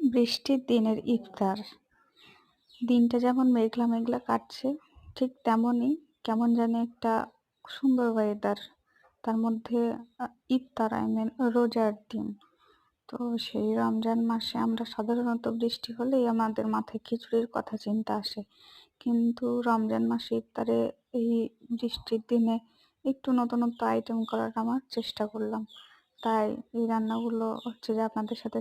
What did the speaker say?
বৃষ্টির দিনের ইফতার। দিনটা যেমন মেঘলা, মেঘলা কাটছে, ঠিক তেমনই কেমন জানি একটা সুন্দর ওয়েদার। তার মধ্যে ইফতার রোজার দিন। তো সেই রমজান মাসে আমরা সাধারণত বৃষ্টি হলেই আমাদের মাথায় খিচুড়ির কথা চিন্তা আসে। কিন্তু রমজান মাসে ইফতারে এই বৃষ্টির দিনে একটু নতুনত্ব আইটেম করার আমার চেষ্টা করলাম। তাই এই রান্নাগুলো হচ্ছে যে আপনাদের সাথে